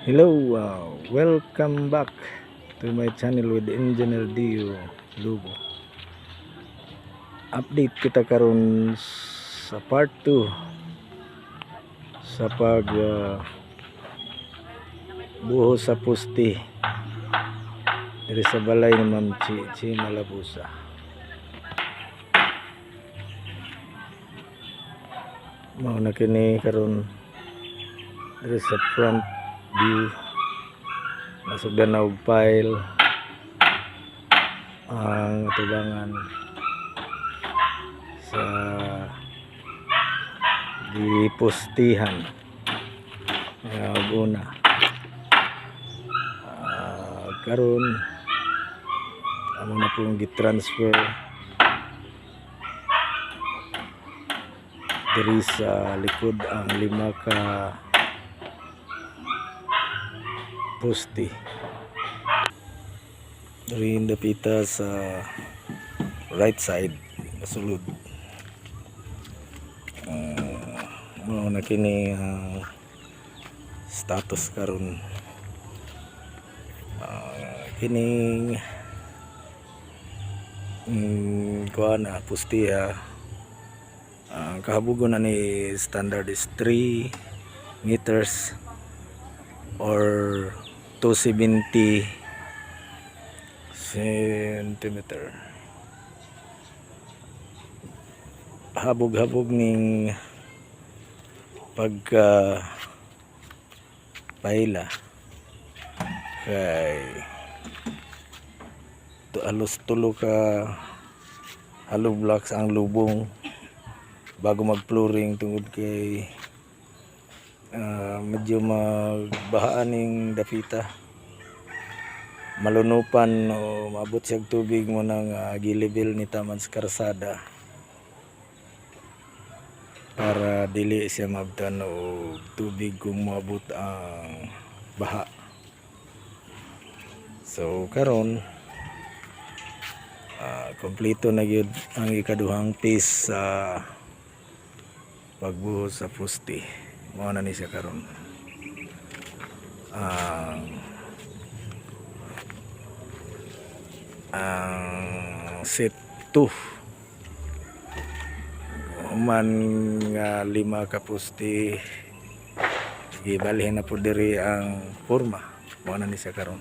Hello, welcome back to my channel with Engineer Dio Lugo. Update kita karon sa part 2 sa pag buhos sa pusti diri sa balay ni Ma'am Chi Malabusa. Mao na kini karon diri sa front view. Nasugdan na og file ang tubangan sa gipustihan og una karon amo na pong gitransfer diri sa likod ang 5 ka poste diri dapita sa right side sulod. Mao na kini status karon. Kining kuana pustiha kahabugon na ni standard is 3 meters or 270 centimeter. Habog-habog ning pagka paila kay alos 3 ka hollow blocks ang lubong bago mag-flooring tungod kay medyo magbahaan ning dapita, malunupan o maabot siyang tubig mo ng gilevel ni taman sa karsada para dili siya mabtan o tubig kung maabot ang baha. So karon kompleto na gyud ang ikaduhang piece sa pagbuhos sa puste. Mao na ni siya karon. Set 2 man nga 5 ka puste gibalhin na po diri ang forma. Mao na ni siya karon.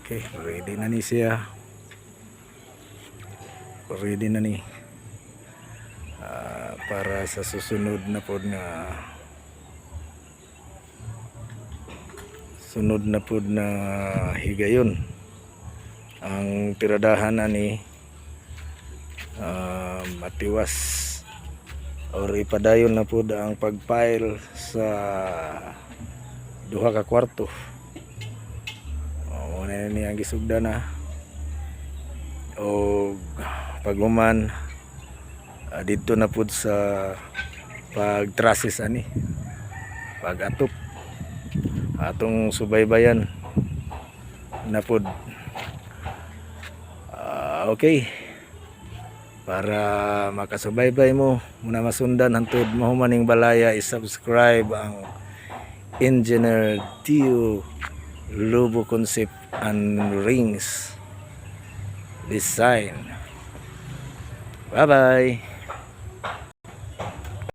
Okay, ready na ni siya. Ready na ni para sa susunod na pod na higayon. Ang tiradahan na ni matiwas or ipadayon na pod ang pagpile sa 2 ka kwarto. Muna ni ang gisugda na o paghuman dito na pod sa pagtrasis ani pagatop atong subaybayan na pod. Okay, para makasubaybay mo muna masundan hantod mahumaning balaya, i-subscribe ang Engineer Dio Lugo Concept and Rings Design. Bye bye.